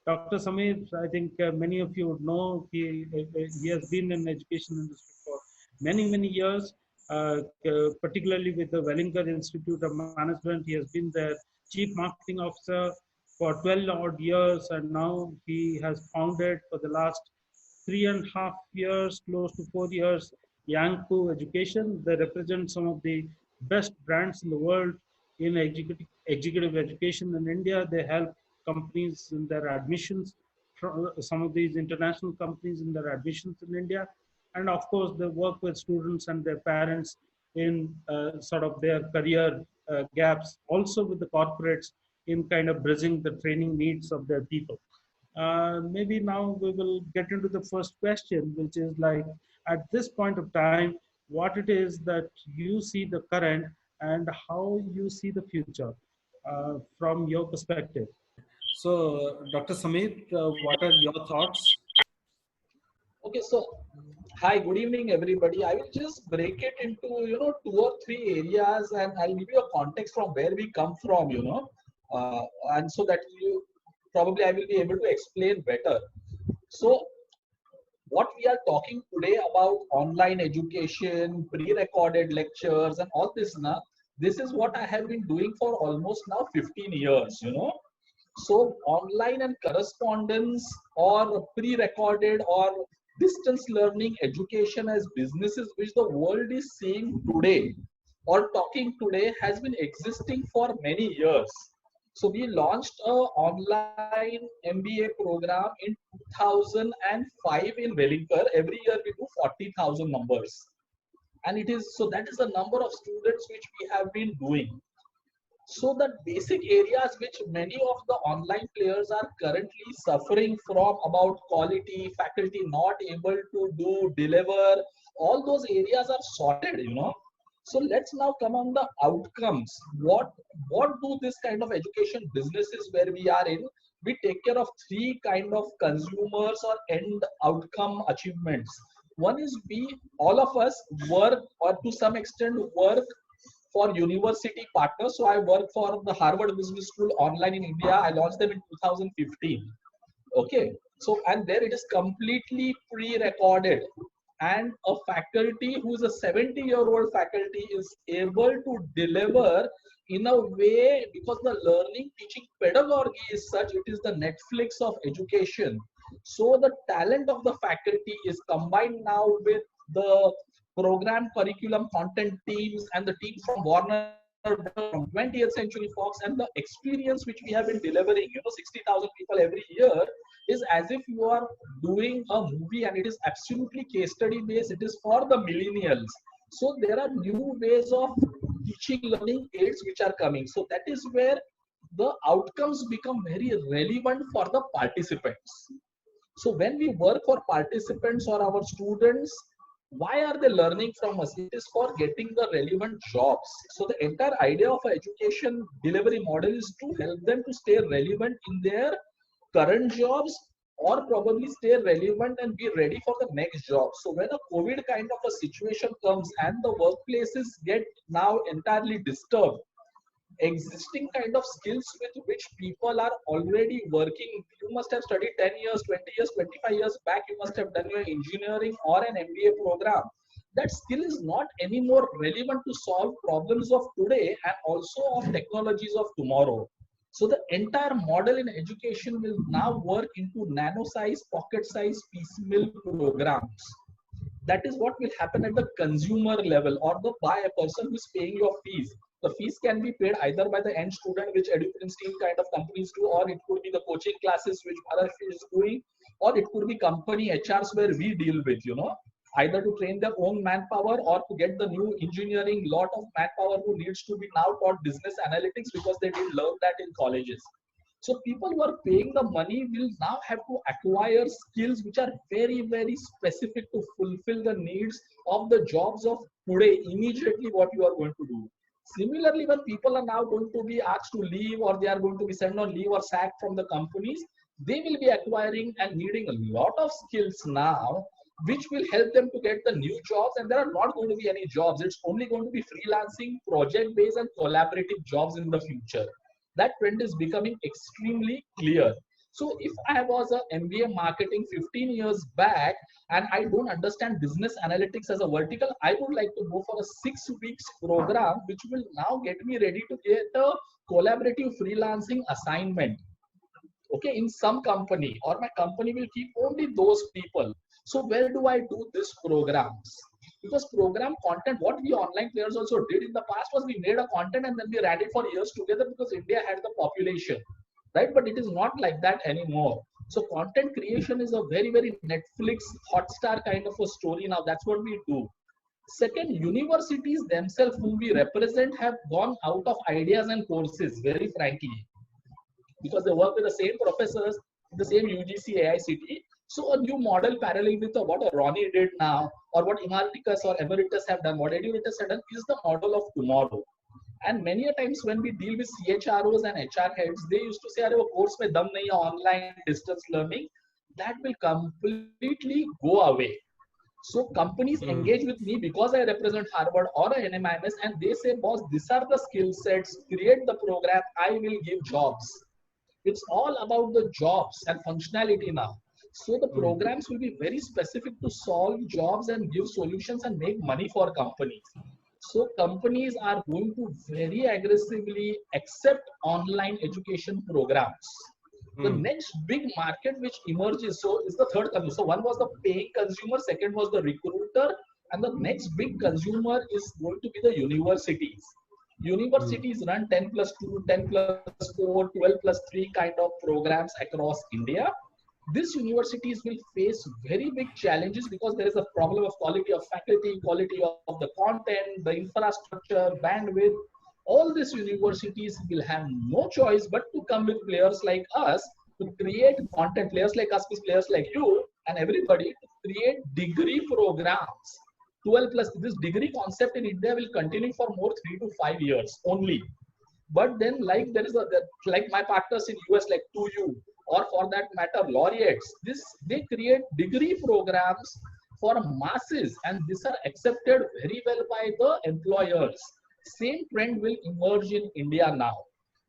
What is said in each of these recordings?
Dr. Samir, I think many of you would know he has been in education industry for many years, particularly with the Wellinger Institute of Management. He has been their chief marketing officer for 12 odd years, and now he has founded for the last 3.5 years, close to 4 years, Yangpu Education. They represent some of the best brands in the world in executive education in India. They help companies in their admissions, some of these international companies in their admissions in India. And of course, they work with students and their parents in sort of their career gaps, also with the corporates in kind of bridging the training needs of their people. Maybe now we will get into the first question, which is like, at this point of time, what it is that you see the current and how you see the future from your perspective. So, Dr. Samir, what are your thoughts? Okay, so hi, good evening, everybody. I will just break it into two or three areas, and I'll give you a context from where we come from, and so that you probably I will be able to explain better. So, what we are talking today about online education, pre-recorded lectures, and all this now. This is what I have been doing for almost now 15 years. So online and correspondence or pre-recorded or distance learning education as businesses which the world is seeing today or talking today has been existing for many years. So we launched a online MBA program in 2005 in Wellinger. Every year we do 40,000 numbers. And that is the number of students which we have been doing. So the basic areas which many of the online players are currently suffering from about quality, faculty not able to deliver, all those areas are sorted. So let's now come on the outcomes. What do this kind of education businesses where we are in? We take care of three kind of consumers or end outcome achievements. One is all of us work or to some extent work for university partners. So I work for the Harvard Business School online in India. I launched them in 2015. Okay. So, and there it is completely pre-recorded. And a faculty who is a 70-year-old faculty is able to deliver in a way because the learning teaching pedagogy is such, it is the Netflix of education. So the talent of the faculty is combined now with the program curriculum content teams and the team from Warner from 20th Century Fox, and the experience which we have been delivering, 60,000 people every year, is as if you are doing a movie, and it is absolutely case study based. It is for the millennials. So there are new ways of teaching learning aids which are coming. So that is where the outcomes become very relevant for the participants. So when we work for participants or our students, why are they learning from us? It is for getting the relevant jobs. So the entire idea of an education delivery model is to help them to stay relevant in their current jobs or probably stay relevant and be ready for the next job. So when a COVID kind of a situation comes and the workplaces get now entirely disturbed, existing kind of skills with which people are already working. You must have studied 10 years, 20 years, 25 years back. You must have done your engineering or an MBA program. That skill is not anymore relevant to solve problems of today and also of technologies of tomorrow. So the entire model in education will now work into nano size, pocket size, piecemeal programs. That is what will happen at the consumer level or by a person who is paying your fees. The fees can be paid either by the end student, which EduPrinceTeam kind of companies do, or it could be the coaching classes which Bharat is doing, or it could be company HRs where we deal with, either to train their own manpower or to get the new engineering lot of manpower who needs to be now taught business analytics because they didn't learn that in colleges. So people who are paying the money will now have to acquire skills which are very, very specific to fulfill the needs of the jobs of today, immediately what you are going to do. Similarly, when people are now going to be asked to leave or they are going to be sent on leave or sacked from the companies, they will be acquiring and needing a lot of skills now, which will help them to get the new jobs. And there are not going to be any jobs. It's only going to be freelancing, project-based and collaborative jobs in the future. That trend is becoming extremely clear. So if I was a MBA marketing 15 years back and I don't understand business analytics as a vertical, I would like to go for a 6 weeks program, which will now get me ready to get a collaborative freelancing assignment. Okay, in some company, or my company will keep only those people. So where do I do this programs? Because program content, what we online players also did in the past was we made a content and then we ran it for years together because India had the population, right? But it is not like that anymore. So content creation is a very, very Netflix, Hotstar kind of a story now. That's what we do. Second, universities themselves whom we represent have gone out of ideas and courses, very frankly, because they work with the same professors, the same UGC, AICT. So a new model parallel with what a Ronnie did now, or what Emeritus or Emeritus have done, what Eduritus have done, is the model of tomorrow. And many a times when we deal with CHROs and HR heads, they used to say, "Arey, wo course mein dum nahi hai, online distance learning." That will completely go away. So companies engage with me because I represent Harvard or a NMIMS, and they say, "Boss, these are the skill sets. Create the program. I will give jobs." It's all about the jobs and functionality now. So the programs will be very specific to solve jobs and give solutions and make money for companies. So companies are going to very aggressively accept online education programs. The next big market which emerges, so is the third consumer. So one was the paying consumer, second was the recruiter, and the next big consumer is going to be the universities. Universities run 10 plus 2, 10 plus 4, 12 plus 3 kind of programs across India. These universities will face very big challenges because there is a problem of quality of faculty, quality of the content, the infrastructure, bandwidth. All these universities will have no choice but to come with players like us to create content, players like us, players like you and everybody, to create degree programs. 12 plus, this degree concept in India will continue for more 3 to 5 years only. But then, like there is like my partners in US, like 2U, or for that matter, laureates, they create degree programs for masses, and these are accepted very well by the employers. Same trend will emerge in India now.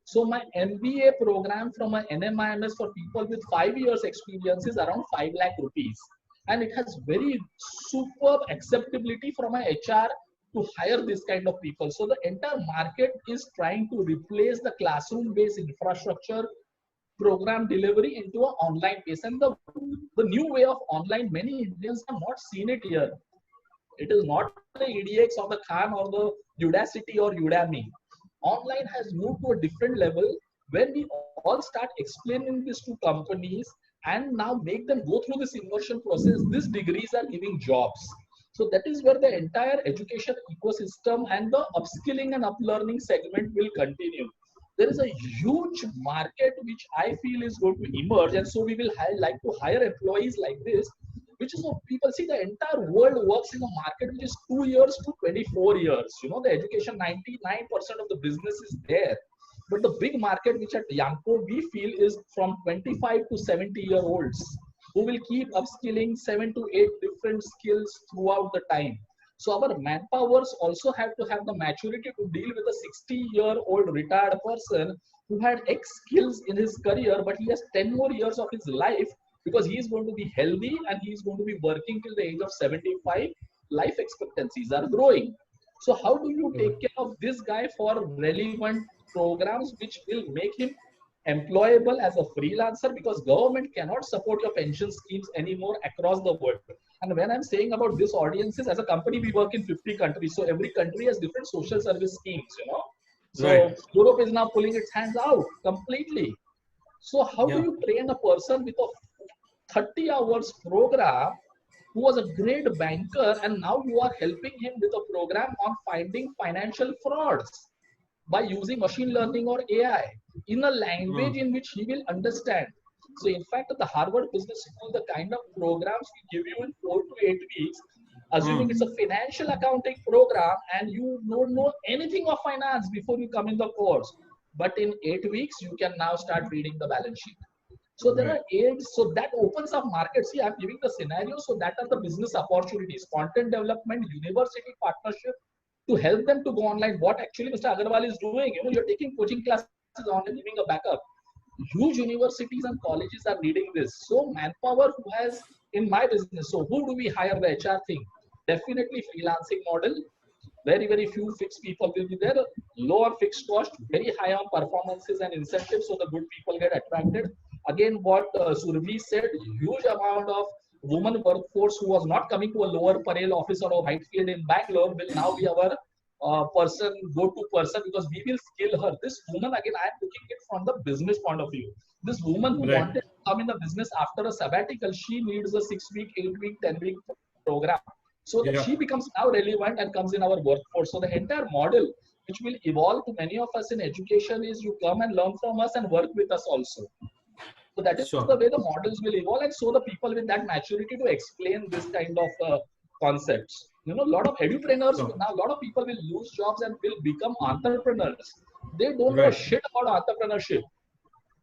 So my MBA program from an NMIMS for people with 5 years experience is around 5 lakh rupees. And it has very superb acceptability from an HR to hire this kind of people. So the entire market is trying to replace the classroom-based infrastructure program delivery into an online base. And the new way of online, many Indians have not seen it here. It is not the EDX or the Khan or the Udacity or Udemy. Online has moved to a different level when we all start explaining this to companies and now make them go through this immersion process. These degrees are giving jobs. So that is where the entire education ecosystem and the upskilling and uplearning segment will continue. There is a huge market which I feel is going to emerge, and so we will like to hire employees like this, which is what people see. The entire world works in a market which is 2 years to 24 years. You know, the education, 99% of the business is there. But the big market which at Yanko we feel is from 25 to 70-year-olds who will keep upskilling 7 to 8 different skills throughout the time. So our manpowers also have to have the maturity to deal with a 60-year-old retired person who had X skills in his career, but he has 10 more years of his life because he is going to be healthy and he is going to be working till the age of 75. Life expectancies are growing. So how do you take care of this guy for relevant programs which will make him employable as a freelancer, because government cannot support your pension schemes anymore across the world. And when I'm saying about this audiences, as a company, we work in 50 countries. So every country has different social service schemes, you know. So Europe is now pulling its hands out completely. So how do you train a person with a 30 hours program who was a great banker, and now you are helping him with a program on finding financial frauds by using machine learning or AI in a language in which he will understand. So in fact, at the Harvard Business School, the kind of programs we give you in 4 to 8 weeks, assuming it's a financial accounting program and you don't know anything of finance before you come in the course, but in 8 weeks, you can now start reading the balance sheet. So there are aids, so that opens up markets. See, I'm giving the scenario, so that are the business opportunities, content development, university partnership, to help them to go online. What actually Mr. Agarwal is doing, you know, you're taking coaching classes online, giving a backup. huge universities and colleges are needing this. So manpower who has in my business. So who do we hire the HR thing? Definitely freelancing model. Very, very few fixed people will be there. Lower fixed cost, very high on performances and incentives, so the good people get attracted. Again, what Survi said, huge amount of women workforce who was not coming to a lower Parel office or a Whitefield in Bangalore will now be our go-to person, because we will skill her. This woman, again, I am looking it from the business point of view. This woman who Right. wanted to come in the business after a sabbatical, she needs a 6-week, 8-week, 10-week program. So that Yeah. she becomes now relevant and comes in our workforce. So the entire model, which will evolve to many of us in education, is you come and learn from us and work with us also. So that is the Sure. way the models will evolve, and so the people with that maturity to explain this kind of concepts. You know, a lot of edupreneurs Sure. now, a lot of people will lose jobs and will become entrepreneurs. They don't know a Right. shit about entrepreneurship.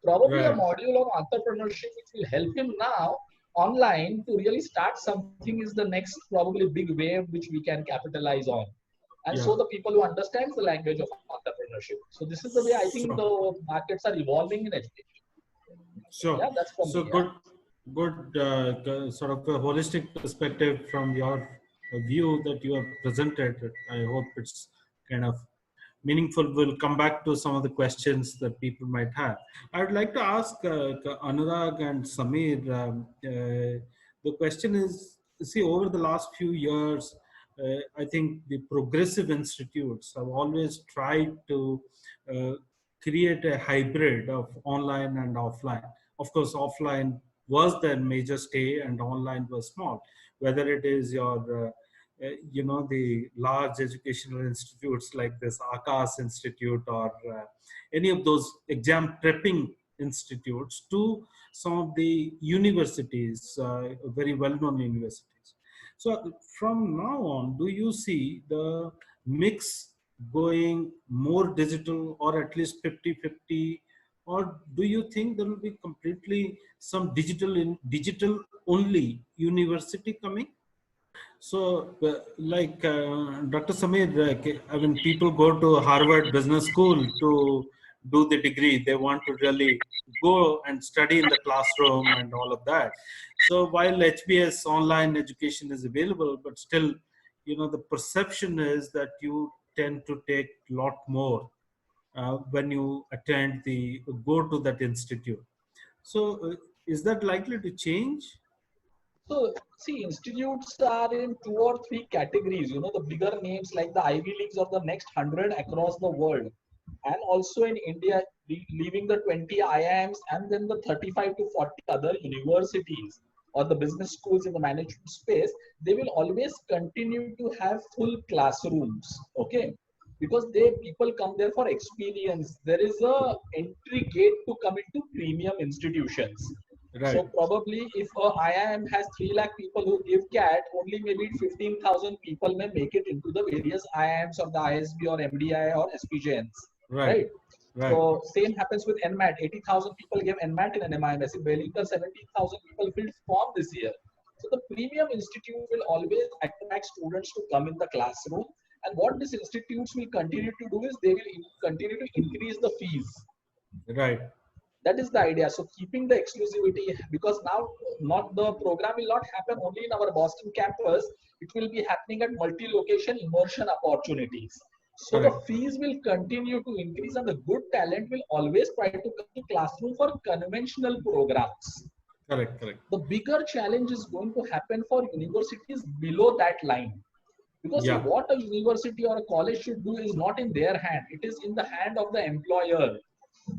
Probably a Right. module of entrepreneurship which will help him now online to really start something is the next probably big wave which we can capitalize on. And Yeah. so the people who understands the language of entrepreneurship. So this is the way I think Sure. the markets are evolving in education. Sure. Yeah, that's from So me. Yeah. good sort of a holistic perspective from your view that you have presented. I hope it's kind of meaningful. We'll come back to some of the questions that people might have. I'd like to ask Anurag and Samir. The question is, see, over the last few years, I think the progressive institutes have always tried to uh, create a hybrid of online and offline. Of course, offline was their major stay and online was small. Whether it is your the large educational institutes like this Akas Institute or any of those exam prepping institutes, to some of the universities, very well-known universities. So from now on, do you see the mix going more digital, or at least 50-50, or do you think there will be completely some digital only university coming? So, Dr. Samir, I mean, people go to Harvard Business School to do the degree. They want to really go and study in the classroom and all of that. So, while HBS online education is available, but still, the perception is that you tend to take a lot more when you go to that institute. So, is that likely to change? So see, institutes are in 2 or 3 categories. You know, the bigger names like the Ivy Leagues or the next 100 across the world, and also in India, leaving the 20 IIMs and then the 35 to 40 other universities or the business schools in the management space, they will always continue to have full classrooms. Okay, because people come there for experience. There is a entry gate to come into premium institutions. Right. So probably if a IIM has 3 lakh people who give CAT, only maybe 15,000 people may make it into the various IIMs or the ISB or MDI or SPJNs, Right. right? Right. So same happens with NMAT. 80,000 people give NMAT in an MIMS. In Wellington, 17,000 people filled form this year. So the premium institute will always attract students to come in the classroom. And what these institutes will continue to do is they will continue to increase the fees. Right. That is the idea. So keeping the exclusivity, because now not the program will not happen only in our Boston campus. It will be happening at multi-location immersion opportunities. So the Correct. fees will continue to increase, and the good talent will always try to come to classroom for conventional programs. Correct. Correct. The bigger challenge is going to happen for universities below that line. Because see, Yeah. what a university or a college should do is not in their hand. It is in the hand of the employer.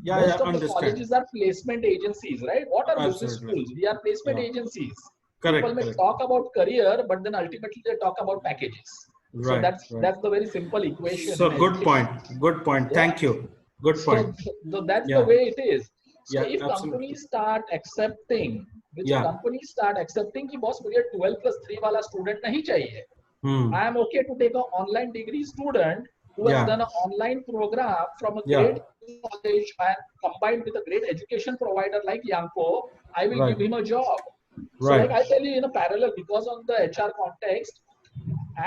Yeah. Most Yeah. of the Understand. colleges are placement agencies, right? What are business Absolutely. schools? We are placement Yeah. agencies. People Correct. may Correct. talk about career, but then ultimately they talk about packages. So Right. that's Right. that's the very simple equation in So good education. point. Good point. Yeah. Thank you. Good point. So that's the Yeah. way it is. So Yeah. if Absolutely. companies start accepting, which Yeah. companies start accepting कि boss मुझे 12+3 वाला student नहीं चाहिए. Hmm. I am okay to take an online degree student who has Yeah. done an online program from a Yeah. great college and combined with a great education provider like Yanko. I will Right. give him a job. So, like Right. I tell you in a parallel, because of the HR context,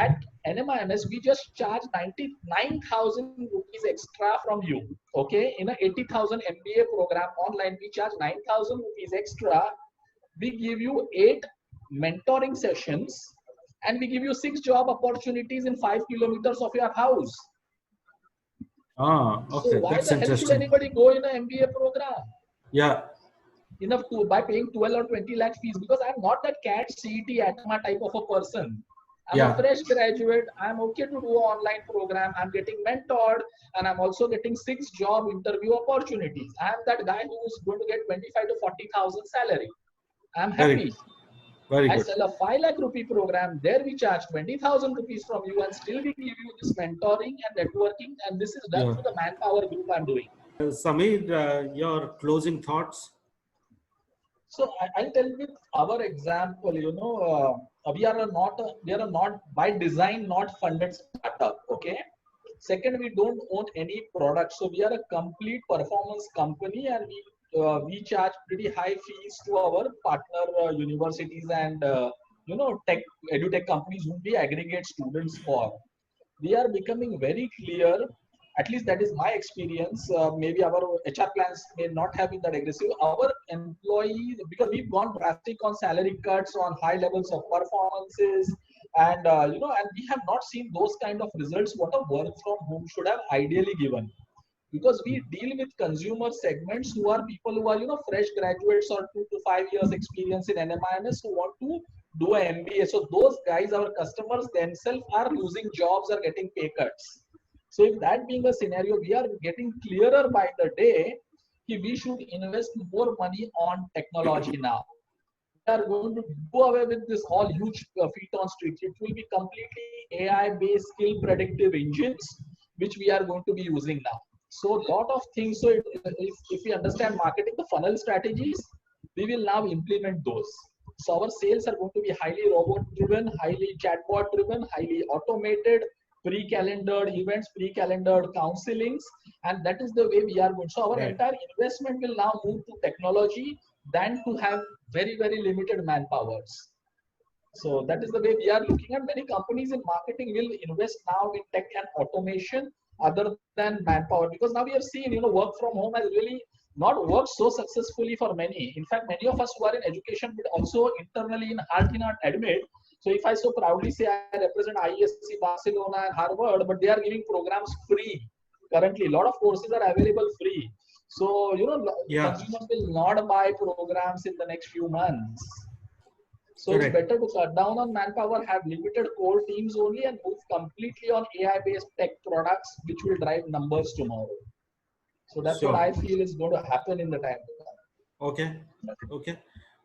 at NMIMS, we just charge 99,000 rupees extra from you. Okay, in a 80,000 MBA program online, we charge 9,000 rupees extra. We give you 8 mentoring sessions, and we give you 6 job opportunities in 5 kilometers of your house. Ah, So okay, why that's the hell should interesting. anybody go in an MBA program? Yeah, Enough to by paying 12 or 20 lakh fees, because I'm not that CAT CET ATMA type of a person. I'm a yeah, fresh graduate. I'm okay to do an online program. I'm getting mentored, and I'm also getting 6 job interview opportunities. I'm that guy who's going to get 25 to 40,000 salary. I'm very happy. good, very I good. sell a 5 lakh rupee program. There we charge 20,000 rupees from you, and still we give you this mentoring and networking. And this is done Yeah. through the Manpower group I'm doing. Samir, your closing thoughts? So I'll tell you with our example, we are not by design not funded startup. Okay. Second, we don't own any product, so we are a complete performance company, and we charge pretty high fees to our partner universities and tech edutech companies whom we aggregate students for. We are becoming very clear, at least that is my experience. Maybe our HR plans may not have been that aggressive. Our employees, because we've gone drastic on salary cuts, on high levels of performances, and and we have not seen those kind of results what a work from home should have ideally given, because we deal with consumer segments who are people who are fresh graduates or 2 to 5 years experience in NMIMS who want to do an MBA. So those guys, our customers themselves, are losing jobs or getting pay cuts. So if that being a scenario, we are getting clearer by the day that we should invest more money on technology now. We are going to do away with this all huge feet on streets. It will be completely AI based skill predictive engines, which we are going to be using now. So a lot of things. So if we understand marketing, the funnel strategies, we will now implement those. So our sales are going to be highly robot driven, highly chatbot driven, highly automated, pre-calendared events, pre-calendared counselings, and that is the way we are going. So our Right. entire investment will now move to technology than to have very limited manpowers. So that is the way we are looking at. Many companies in marketing will invest now in tech and automation other than manpower, because now we have seen work from home has really not worked so successfully for many. In fact, many of us who are in education but also internally in heart in heart admit. So if I so proudly say I represent ISC, Barcelona and Harvard, but they are giving programs free. Currently, a lot of courses are available free. So Yeah, consumers will not buy programs in the next few months. So it's correct. better to cut down on manpower, have limited core teams only, and move completely on AI-based tech products, which will drive numbers tomorrow. So that's what Sure. I feel is going to happen in the time to come. Okay. Okay.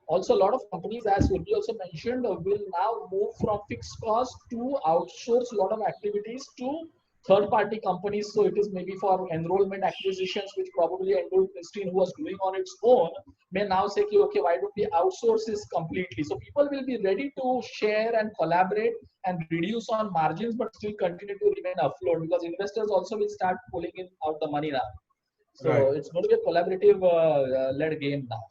Also, a lot of companies, as Urbi also mentioned, will now move from fixed cost to outsource a lot of activities to third-party companies. So it is maybe for enrollment acquisitions, which probably Enroll Christine, who was doing on its own, may now say, okay, why don't we outsource this completely? So people will be ready to share and collaborate and reduce on margins, but still continue to remain afloat, because investors also will start pulling in out the money now. Right. So it's going to be a collaborative led game now.